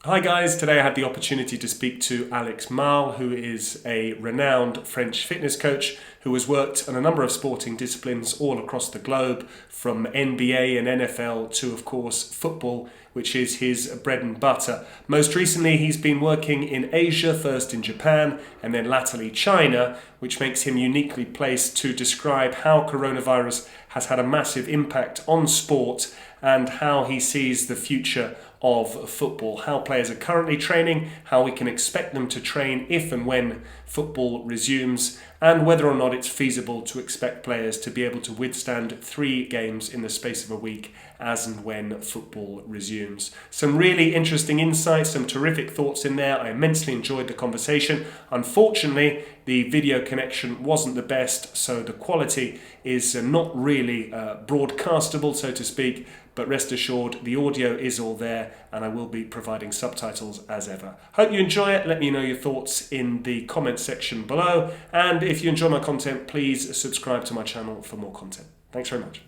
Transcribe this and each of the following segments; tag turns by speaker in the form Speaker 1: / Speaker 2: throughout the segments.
Speaker 1: Hi guys, today I had the opportunity to speak to Alex Malle, who is a renowned French fitness coach who has worked on a number of sporting disciplines all across the globe, from NBA and NFL to, of course, football, which is his bread and butter. Most recently, he's been working in Asia, first in Japan and then latterly China, which makes him uniquely placed to describe how coronavirus has had a massive impact on sport and how he sees the future of football, how players are currently training, how we can expect them to train if and when football resumes, and whether or not it's feasible to expect players to be able to withstand 3 games in the space of a week as and when football resumes. Some really interesting insights, some terrific thoughts in there. I immensely enjoyed the conversation. Unfortunately, the video connection wasn't the best, so the quality is not really broadcastable, so to speak. But rest assured, the audio is all there and I will be providing subtitles as ever. Hope you enjoy it. Let me know your thoughts in the comments section below. And if you enjoy my content, please subscribe to my channel for more content. Thanks very much.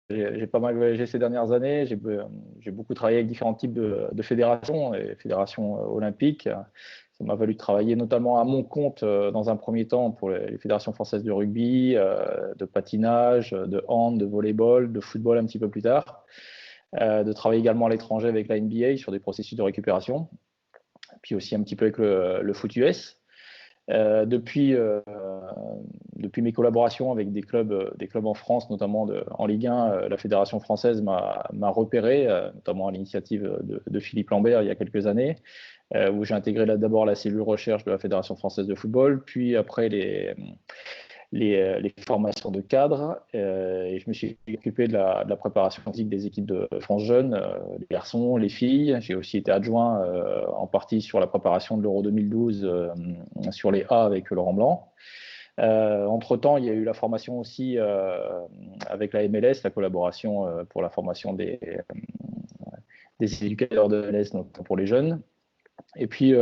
Speaker 2: J'ai pas mal voyagé ces dernières années, j'ai beaucoup travaillé avec différents types de fédérations, et fédérations olympiques. Ça m'a valu de travailler notamment à mon compte dans un premier temps pour les fédérations françaises de rugby, de patinage, de hand, de volleyball, de football un petit peu plus tard. De travailler également à l'étranger avec la NBA sur des processus de récupération, puis aussi un petit peu avec le foot US. Depuis mes collaborations avec des clubs en France, notamment en Ligue 1, la Fédération française m'a repéré, notamment à l'initiative de Philippe Lambert il y a quelques années, où j'ai intégré d'abord la cellule recherche de la Fédération française de football, puis après les formations de cadres, et je me suis occupé de la préparation physique des équipes de France Jeunes, les garçons, les filles. J'ai aussi été adjoint en partie sur la préparation de l'Euro 2012 sur les A avec Laurent Blanc. Entre-temps, il y a eu la formation aussi avec la MLS, la collaboration pour la formation des éducateurs de MLS, donc pour les jeunes. Et puis,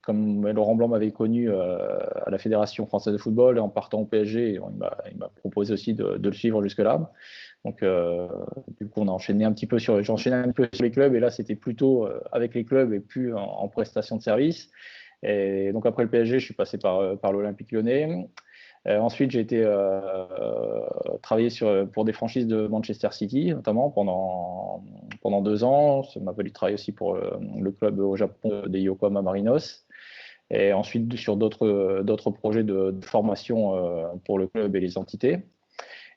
Speaker 2: comme Laurent Blanc m'avait connu à la Fédération française de football, et en partant au PSG, il m'a proposé aussi de le suivre jusque-là. Donc, du coup, j'ai enchaîné un peu sur les clubs, et là, c'était plutôt avec les clubs et plus en prestation de service. Et donc, après le PSG, je suis passé par l'Olympique Lyonnais. Ensuite, j'ai été travailler pour des franchises de Manchester City, notamment pendant 2 ans. Ça m'a valu travailler aussi pour le club au Japon des Yokohama Marinos. Et ensuite, sur d'autres projets de formation pour le club et les entités.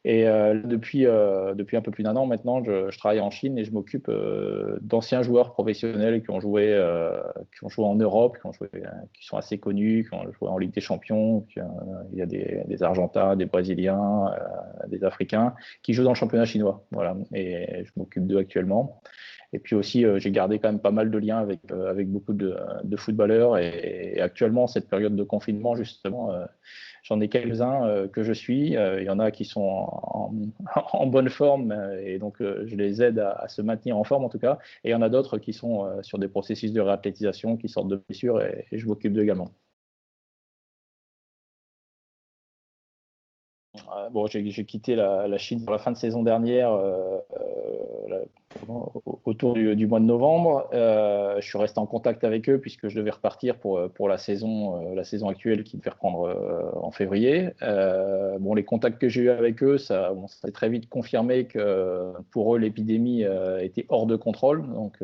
Speaker 2: Et depuis un peu plus d'1 an maintenant, je travaille en Chine et je m'occupe d'anciens joueurs professionnels qui ont joué en Europe, qui sont assez connus, qui ont joué en Ligue des Champions. Il y a des Argentins, des Brésiliens, des Africains qui jouent dans le championnat chinois. Voilà. Et je m'occupe d'eux actuellement. Et puis aussi, j'ai gardé quand même pas mal de liens avec beaucoup de footballeurs. Et actuellement, cette période de confinement, justement, j'en ai quelques-uns que je suis. Il y en a qui sont en bonne forme, et donc je les aide à se maintenir en forme en tout cas. Et il y en a d'autres qui sont sur des processus de réathlétisation, qui sortent de blessures, et je m'occupe d'eux également. Bon, j'ai quitté la Chine pour la fin de saison dernière, autour du mois de novembre. Je suis resté en contact avec eux puisque je devais repartir pour la saison actuelle qui devait reprendre en février. Bon, les contacts que j'ai eus avec eux, ça s'est très vite confirmé que pour eux, l'épidémie était hors de contrôle. Donc,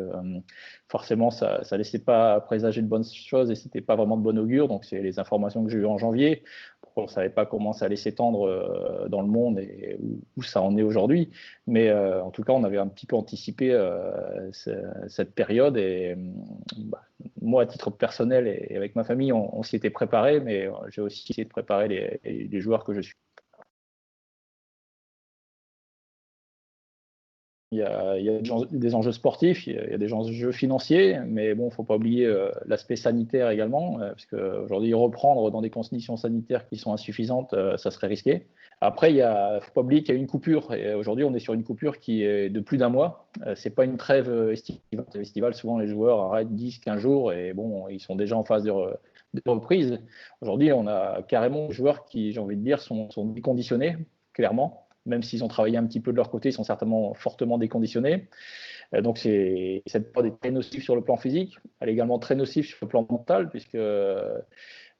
Speaker 2: forcément, ça laissait pas présager de bonnes choses et c'était pas vraiment de bon augure. Donc, c'est les informations que j'ai eues en janvier. On ne savait pas comment ça allait s'étendre dans le monde et où ça en est aujourd'hui. Mais en tout cas, on avait un petit peu anticipé cette période. Et moi, à titre personnel et avec ma famille, on s'y était préparé, mais j'ai aussi essayé de préparer les joueurs que je suis. Il y a des enjeux sportifs, il y a des enjeux financiers, mais bon, il ne faut pas oublier l'aspect sanitaire également, parce qu'aujourd'hui, reprendre dans des conditions sanitaires qui sont insuffisantes, ça serait risqué. Après, il ne faut pas oublier qu'il y a une coupure, et aujourd'hui, on est sur une coupure qui est de plus d'1 mois. Ce n'est pas une trêve estivale. Estivale, souvent, les joueurs arrêtent 10-15 jours, et bon, ils sont déjà en phase de reprise. Aujourd'hui, on a carrément des joueurs qui, j'ai envie de dire, sont déconditionnés, clairement. même s'ils ont travaillé un petit peu de leur côté, ils sont certainement fortement déconditionnés. Donc cette période est très nocive sur le plan physique, elle est également très nocive sur le plan mental, puisque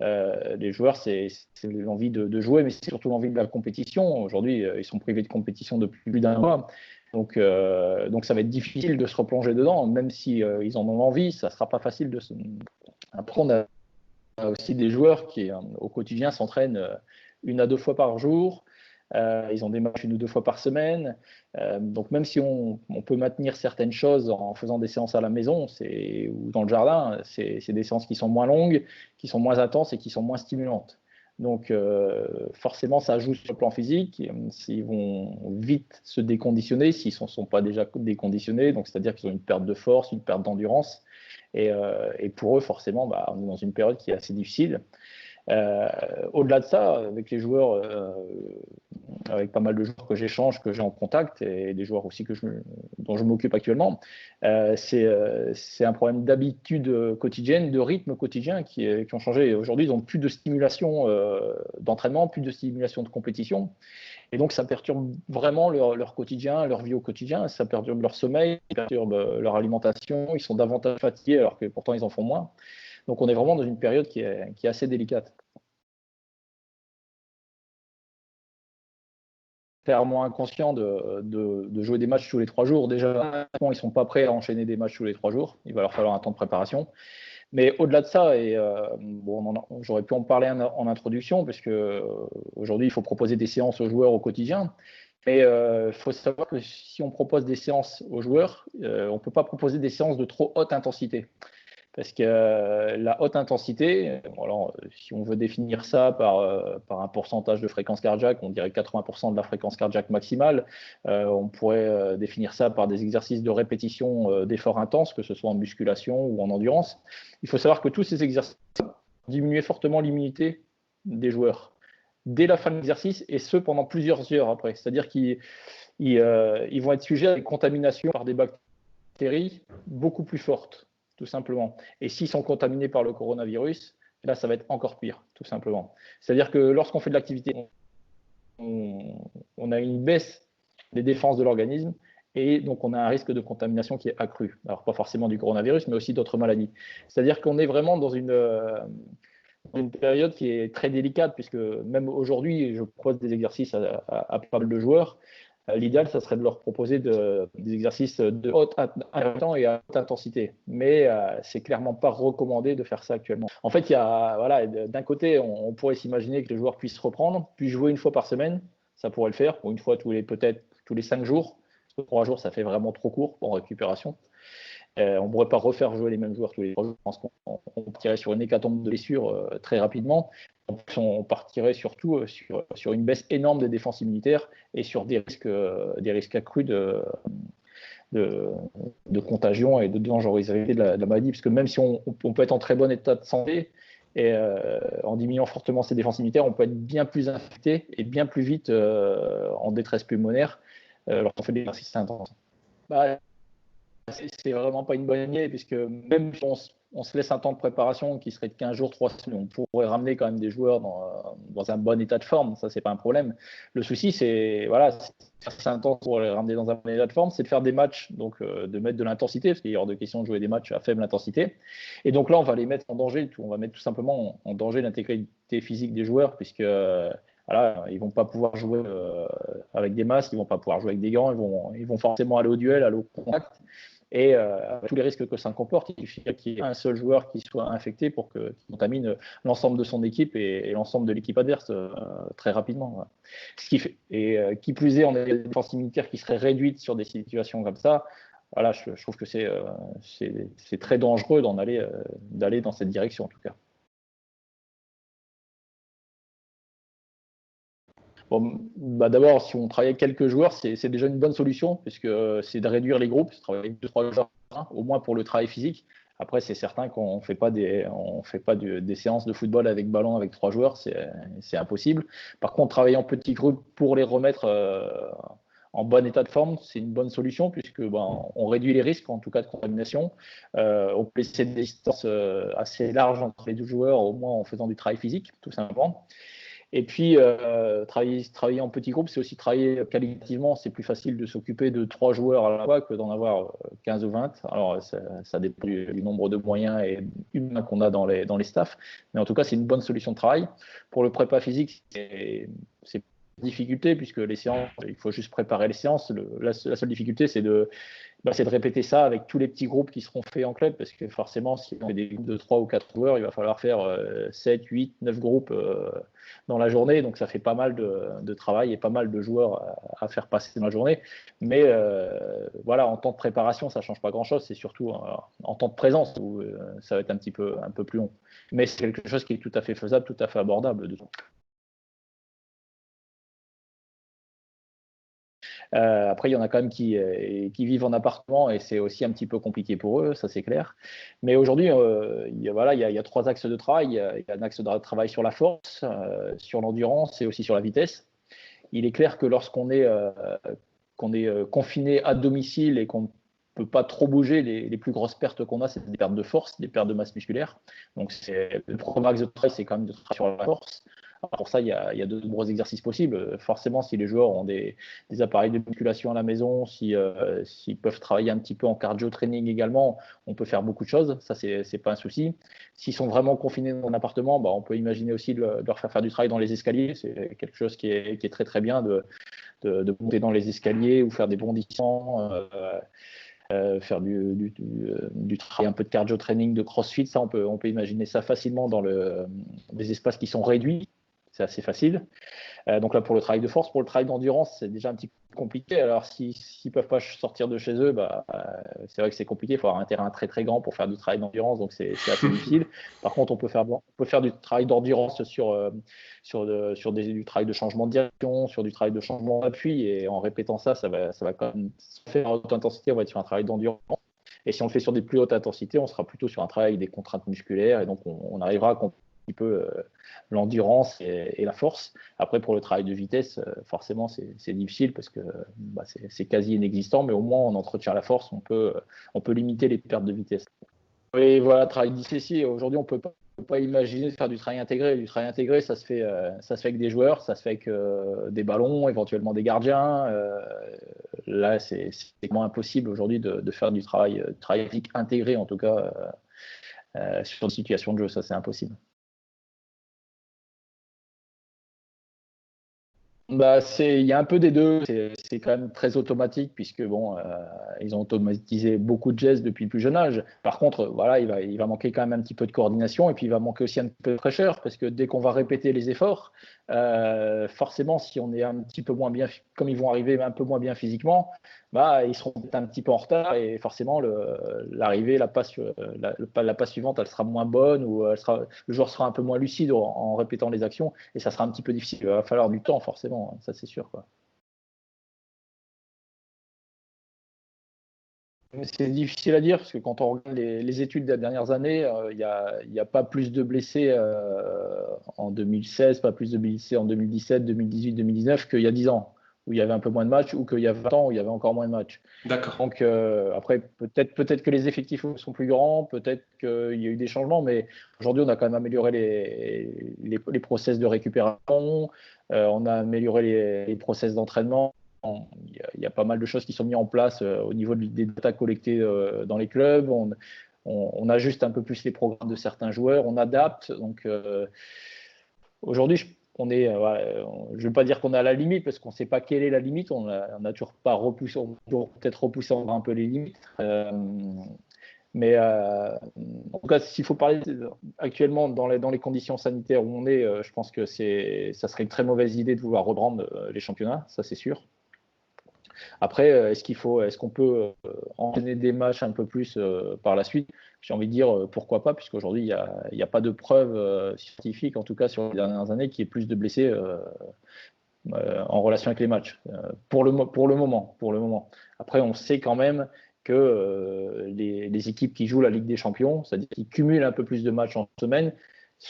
Speaker 2: les joueurs, c'est l'envie de jouer, mais c'est surtout l'envie de la compétition. Aujourd'hui, ils sont privés de compétition depuis plus d'un mois. Donc ça va être difficile de se replonger dedans, même si ils en ont envie, ça ne sera pas facile de se... Après, on a aussi des joueurs qui, au quotidien, s'entraînent 1 à 2 fois par jour. Ils ont des matchs 1 ou 2 fois par semaine. Donc même si on peut maintenir certaines choses en faisant des séances à la maison ou dans le jardin, c'est des séances qui sont moins longues, qui sont moins intenses et qui sont moins stimulantes. Donc forcément, ça joue sur le plan physique. Ils vont vite se déconditionner s'ils ne sont pas déjà déconditionnés. Donc c'est-à-dire qu'ils ont une perte de force, une perte d'endurance. Et pour eux, forcément, on est dans une période qui est assez difficile. Au-delà de ça, avec les joueurs, avec pas mal de joueurs que j'échange, que j'ai en contact, et des joueurs aussi dont je m'occupe actuellement, c'est un problème d'habitude quotidienne, de rythme quotidien qui ont changé. Aujourd'hui, ils n'ont plus de stimulation d'entraînement, plus de stimulation de compétition. Et donc, ça perturbe vraiment leur quotidien, leur vie au quotidien, ça perturbe leur sommeil, ça perturbe leur alimentation, ils sont davantage fatigués alors que pourtant ils en font moins. Donc, on est vraiment dans une période qui est assez délicate. Clairement inconscient de jouer des matchs tous les 3 jours. Déjà, ils ne sont pas prêts à enchaîner des matchs tous les 3 jours. Il va leur falloir un temps de préparation. Mais au-delà de ça, j'aurais pu en parler en introduction, puisque aujourd'hui, il faut proposer des séances aux joueurs au quotidien. Mais il faut savoir que si on propose des séances aux joueurs, on ne peut pas proposer des séances de trop haute intensité. Parce que la haute intensité, alors, si on veut définir ça par un pourcentage de fréquence cardiaque, on dirait 80% de la fréquence cardiaque maximale. On pourrait définir ça par des exercices de répétition d'efforts intenses, que ce soit en musculation ou en endurance. Il faut savoir que tous ces exercices diminuent fortement l'immunité des joueurs dès la fin de l'exercice, et ce pendant plusieurs heures après. C'est-à-dire qu'ils vont être sujets à des contaminations par des bactéries beaucoup plus fortes, tout simplement. Et s'ils sont contaminés par le coronavirus, là, ça va être encore pire, tout simplement. C'est-à-dire que lorsqu'on fait de l'activité, on a une baisse des défenses de l'organisme, et donc on a un risque de contamination qui est accru. Alors, pas forcément du coronavirus, mais aussi d'autres maladies. C'est-à-dire qu'on est vraiment dans une période qui est très délicate, puisque même aujourd'hui, je propose des exercices à pas mal de joueurs. L'idéal, ça serait de leur proposer des exercices de haute et à haute intensité. Mais c'est clairement pas recommandé de faire ça actuellement. En fait, d'un côté, on pourrait s'imaginer que les joueurs puissent reprendre, puis jouer 1 fois par semaine. Ça pourrait le faire, ou 1 fois peut-être tous les 5 jours. Parce que 3 jours, ça fait vraiment trop court en récupération. On ne pourrait pas refaire jouer les mêmes joueurs tous les 3 jours. Je pense qu'on partirait sur une hécatombe de blessures très rapidement. On partirait surtout sur une baisse énorme des défenses immunitaires et sur des risques accrus de contagion et de dangerosité de la maladie. Parce que même si on peut être en très bon état de santé, et en diminuant fortement ses défenses immunitaires, on peut être bien plus infecté et bien plus vite en détresse pulmonaire lorsqu'on fait des exercices intenses. C'est vraiment pas une bonne idée, puisque même si on se laisse un temps de préparation qui serait de 15 jours, 3 semaines, on pourrait ramener quand même des joueurs dans un bon état de forme, ça c'est pas un problème. Le souci, c'est un temps pour les ramener dans un bon état de forme, c'est de faire des matchs, donc de mettre de l'intensité, parce qu'il est hors de question de jouer des matchs à faible intensité. Et donc là, on va les mettre en danger, on va mettre tout simplement en danger l'intégrité physique des joueurs, puisque ils vont pas pouvoir jouer avec des masques, ils vont pas pouvoir jouer avec des gants, ils vont forcément aller au duel, aller au contact. Et tous les risques que ça comporte, il suffit qu'il y ait un seul joueur qui soit infecté pour qu'il contamine l'ensemble de son équipe et l'ensemble de l'équipe adverse très rapidement. Qui plus est, on a des défenses immunitaires qui seraient réduites sur des situations comme ça. Voilà, je trouve que c'est très dangereux d'aller dans cette direction en tout cas. Bon, d'abord, si on travaille avec quelques joueurs, c'est déjà une bonne solution, puisque c'est de réduire les groupes, travailler avec 2-3 joueurs, au moins pour le travail physique. Après, c'est certain qu'on ne fait pas des séances de football avec ballon avec 3 joueurs, c'est impossible. Par contre, travailler en petits groupes pour les remettre en bon état de forme, c'est une bonne solution, puisque on réduit les risques, en tout cas de contamination. On peut laisser des distances assez larges entre les 2 joueurs, au moins en faisant du travail physique, tout simplement. Et puis, travailler en petit groupe, c'est aussi travailler qualitativement. C'est plus facile de s'occuper de 3 joueurs à la fois que d'en avoir 15 ou 20. Alors, ça dépend du nombre de moyens et humains qu'on a dans les staffs. Mais en tout cas, c'est une bonne solution de travail. Pour le prépa physique, c'est difficulté puisque les séances, il faut juste préparer les séances. La seule difficulté, c'est de répéter ça avec tous les petits groupes qui seront faits en club, parce que forcément, si on fait des groupes de 3 ou 4 joueurs, il va falloir faire 7, 8, 9 groupes dans la journée, donc ça fait pas mal de travail et pas mal de joueurs à faire passer dans la journée. Mais voilà, en temps de préparation, ça ne change pas grand-chose, c'est surtout en temps de présence où ça va être un peu plus long. Mais c'est quelque chose qui est tout à fait faisable, tout à fait abordable. Après, il y en a quand même qui vivent en appartement et c'est aussi un petit peu compliqué pour eux, ça c'est clair. Mais aujourd'hui, il y a 3 axes de travail. Il y a un axe de travail sur la force, sur l'endurance et aussi sur la vitesse. Il est clair que lorsqu'on est, confiné à domicile et qu'on ne peut pas trop bouger, les plus grosses pertes qu'on a, c'est des pertes de force, des pertes de masse musculaire. Donc, le premier axe de travail, c'est quand même de travailler sur la force. Alors pour ça, il y a de nombreux exercices possibles. Forcément, si les joueurs ont des appareils de musculation à la maison, s'ils peuvent travailler un petit peu en cardio training également, on peut faire beaucoup de choses. Ça, c'est pas un souci. S'ils sont vraiment confinés dans un appartement, on peut imaginer aussi de leur faire du travail dans les escaliers. C'est quelque chose qui est très très bien de monter dans les escaliers ou faire des bondissements. Faire du travail, un peu de cardio training, de crossfit, ça on peut imaginer ça facilement dans des espaces qui sont réduits. C'est assez facile. Donc là, pour le travail de force, pour le travail d'endurance, c'est déjà un petit peu compliqué. Alors, s'ils ne peuvent pas sortir de chez eux, c'est vrai que c'est compliqué. Il faut avoir un terrain très très grand pour faire du travail d'endurance, donc c'est assez difficile. Par contre, on peut faire du travail d'endurance sur du travail de changement de direction, sur du travail de changement d'appui. Et en répétant ça, ça va quand même se faire à haute intensité. On va être sur un travail d'endurance. Et si on le fait sur des plus hautes intensités, on sera plutôt sur un travail avec des contraintes musculaires. Et donc, on arrivera à petit peu l'endurance et la force. Après, pour le travail de vitesse, forcément, c'est difficile parce que c'est quasi inexistant, mais au moins, on entretient la force, on peut limiter les pertes de vitesse. Et voilà, travail dissocié. Aujourd'hui, on ne peut pas imaginer de faire du travail intégré. Du travail intégré, ça se fait avec des joueurs, ça se fait avec des ballons, éventuellement des gardiens. Là, c'est vraiment impossible aujourd'hui de faire du travail physique intégré, en tout cas, sur une situation de jeu. Ça, c'est impossible. Il y a un peu des deux. C'est quand même très automatique puisque ils ont automatisé beaucoup de gestes depuis le plus jeune âge. Par contre, voilà, il va manquer quand même un petit peu de coordination et puis il va manquer aussi un petit peu de fraîcheur parce que dès qu'on va répéter les efforts, forcément, si on est un petit peu moins bien, comme ils vont arriver un peu moins bien physiquement, ils seront peut-être un petit peu en retard et forcément l'arrivée, la passe suivante, elle sera moins bonne ou le joueur sera un peu moins lucide en répétant les actions et ça sera un petit peu difficile. Il va falloir du temps forcément, ça c'est sûr, quoi. C'est difficile à dire parce que quand on regarde les études des dernières années, il y a pas plus de blessés en 2016, pas plus de blessés en 2017, 2018, 2019 qu'il y a 10 ans, où il y avait un peu moins de matchs, ou qu'il y a 20 ans où il y avait encore moins de matchs.
Speaker 1: D'accord.
Speaker 2: Donc après, peut-être que les effectifs sont plus grands, peut-être qu'il y a eu des changements, mais aujourd'hui, on a quand même amélioré les process de récupération, on a amélioré les process d'entraînement. Il y a pas mal de choses qui sont mises en place au niveau des data collectées dans les clubs. On ajuste un peu plus les programmes de certains joueurs, on adapte. Donc aujourd'hui, je ne veux pas dire qu'on est à la limite parce qu'on ne sait pas quelle est la limite. On n'a toujours pas repoussé, on peut peut-être repousser un peu les limites. Mais en tout cas, s'il faut parler actuellement dans les conditions sanitaires où on est, je pense que ça serait une très mauvaise idée de vouloir reprendre les championnats, ça c'est sûr. Après, est-ce qu'on peut enchaîner des matchs un peu plus par la suite? J'ai envie de dire pourquoi pas, puisqu'aujourd'hui, il n'y a pas de preuves scientifiques, en tout cas sur les dernières années, qu'il y ait plus de blessés en relation avec les matchs. Pour le moment. Après, on sait quand même que les équipes qui jouent la Ligue des Champions, c'est-à-dire qui cumulent un peu plus de matchs en semaine,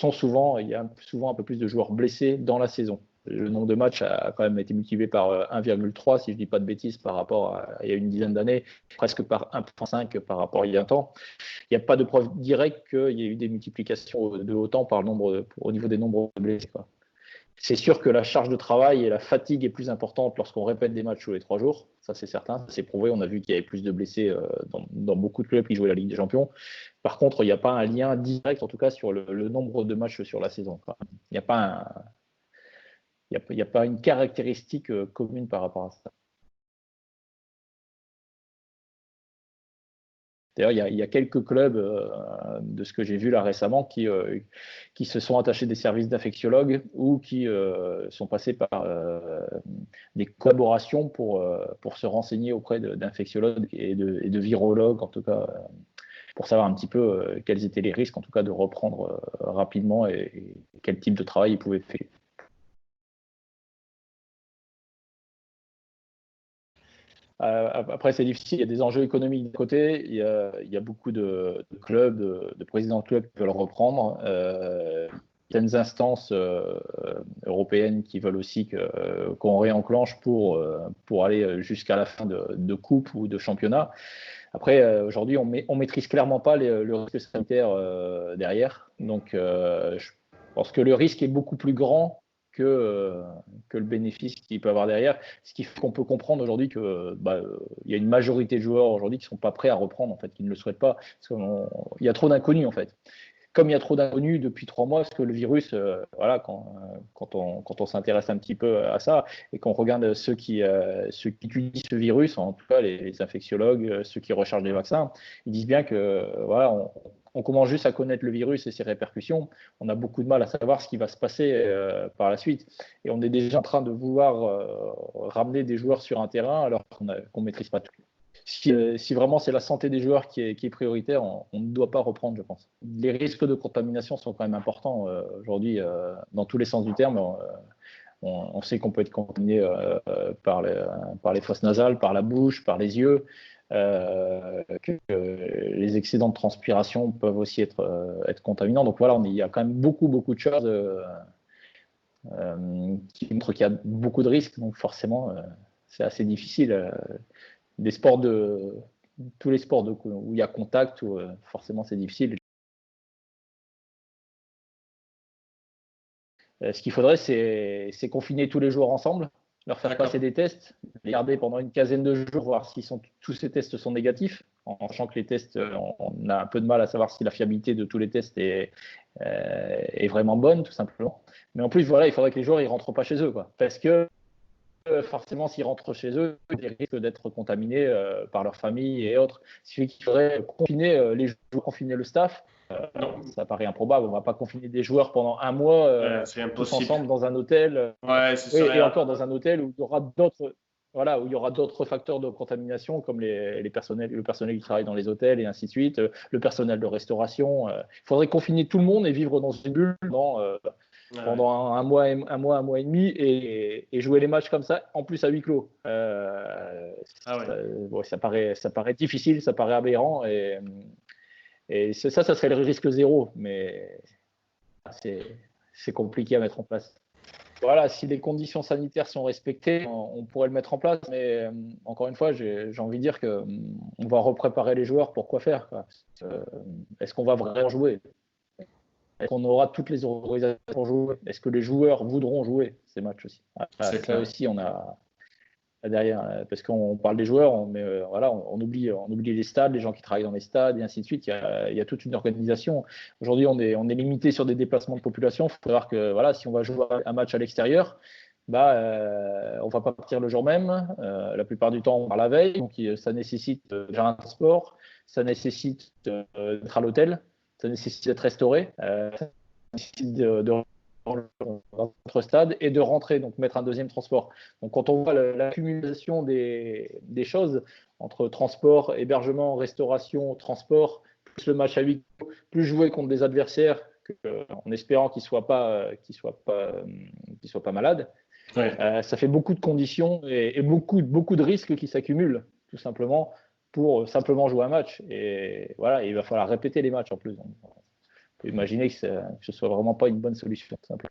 Speaker 2: il y a souvent un peu plus de joueurs blessés dans la saison. Le nombre de matchs a quand même été multiplié par 1,3, si je ne dis pas de bêtises, par rapport à il y a une dizaine d'années, presque par 1,5 par rapport à il y a un temps. Il n'y a pas de preuve directe qu'il y ait eu des multiplications de autant au niveau des nombres de blessés, quoi. C'est sûr que la charge de travail et la fatigue est plus importante lorsqu'on répète des matchs tous les 3 jours. Ça, c'est certain. C'est prouvé. On a vu qu'il y avait plus de blessés dans beaucoup de clubs qui jouaient la Ligue des Champions. Par contre, il n'y a pas un lien direct, en tout cas, sur le nombre de matchs sur la saison. Il n'y a pas il y a pas une caractéristique commune par rapport à ça. D'ailleurs, il y a quelques clubs, de ce que j'ai vu là récemment, qui se sont attachés des services d'infectiologues ou qui sont passés par des collaborations pour se renseigner auprès d'infectiologues et de virologues, en tout cas, pour savoir un petit peu quels étaient les risques, en tout cas, de reprendre rapidement et quel type de travail ils pouvaient faire. Après, c'est difficile. Il y a des enjeux économiques d'un côté. Il y a beaucoup de clubs, de présidents de clubs qui veulent reprendre. Certaines instances européennes qui veulent aussi qu'on réenclenche pour aller jusqu'à la fin de coupe ou de championnat. Après, aujourd'hui, on maîtrise clairement pas le risque sanitaire derrière. Donc, je pense que le risque est beaucoup plus grand que le bénéfice qu'il peut avoir derrière. Ce qui fait qu'on peut comprendre aujourd'hui que il y a une majorité de joueurs aujourd'hui qui ne sont pas prêts à reprendre, en fait, qui ne le souhaitent pas. Parce qu'il y a trop d'inconnus, en fait. Comme il y a trop d'inconnus depuis 3 mois, parce que le virus, voilà, quand on s'intéresse un petit peu à ça et qu'on regarde ceux qui étudient ce virus, en tout cas les infectiologues, ceux qui recherchent des vaccins, ils disent bien que voilà, on commence juste à connaître le virus et ses répercussions. On a beaucoup de mal à savoir ce qui va se passer par la suite. Et on est déjà en train de vouloir ramener des joueurs sur un terrain alors qu'on ne maîtrise pas tout. Si vraiment c'est la santé des joueurs qui est prioritaire, on ne doit pas reprendre, je pense. Les risques de contamination sont quand même importants aujourd'hui dans tous les sens du terme. On sait qu'on peut être contaminé par les fosses nasales, par la bouche, par les yeux, que les excédents de transpiration peuvent aussi être contaminants. Donc voilà, il y a quand même beaucoup de choses qui montrent qu'il y a beaucoup de risques. Donc forcément, c'est assez difficile. Tous les sports où il y a contact, forcément c'est difficile. Ce qu'il faudrait, c'est confiner tous les joueurs ensemble, leur faire passer des tests, les garder pendant une quinzaine de jours, voir si tous ces tests sont négatifs, en sachant que les tests, on a un peu de mal à savoir si la fiabilité de tous les tests est vraiment bonne, tout simplement. Mais en plus, voilà, il faudrait que les joueurs ne rentrent pas chez eux, quoi, parce que forcément, s'ils rentrent chez eux, ils risquent d'être contaminés par leur famille et autres. Ce qui faudrait confiner les joueurs, confiner le staff. Ça paraît improbable. On ne va pas confiner des joueurs pendant un mois tous ensemble dans un hôtel. Et encore dans un hôtel où il y aura d'autres. Voilà, où il y aura d'autres facteurs de contamination comme le personnel qui travaille dans les hôtels et ainsi de suite, le personnel de restauration. Il faudrait confiner tout le monde et vivre dans une bulle pendant un mois et demi et jouer les matchs comme ça, en plus à huis clos. Ça paraît difficile, ça paraît aberrant et ça serait le risque zéro, mais c'est compliqué à mettre en place. Voilà, si les conditions sanitaires sont respectées, on pourrait le mettre en place. Mais encore une fois, j'ai envie de dire qu'on va repréparer les joueurs pour quoi faire, quoi. Est-ce qu'on va vraiment jouer? Est-ce qu'on aura toutes les autorisations pour jouer? Est-ce que les joueurs voudront jouer ces matchs aussi? Ça aussi, on a derrière, parce qu'on parle des joueurs, mais voilà, on oublie les stades, les gens qui travaillent dans les stades et ainsi de suite. Il y a toute une organisation. Aujourd'hui, on est limité sur des déplacements de population. Il faut savoir que voilà, si on va jouer un match à l'extérieur, on va pas partir le jour même. La plupart du temps, on part la veille. Donc, ça nécessite déjà un transport, ça nécessite d'être à l'hôtel, ça nécessite d'être restauré, ça nécessite de dans notre stade et de rentrer, donc mettre un deuxième transport. Donc quand on voit l'accumulation des choses entre transport, hébergement, restauration, transport, plus le match à huis clos, plus jouer contre des adversaires en espérant qu'ils soient pas malades, ça fait beaucoup de conditions et beaucoup de risques qui s'accumulent tout simplement pour simplement jouer un match. Et voilà, il va falloir répéter les matchs en plus. On peut imaginer que ce soit vraiment pas une bonne solution. Simple.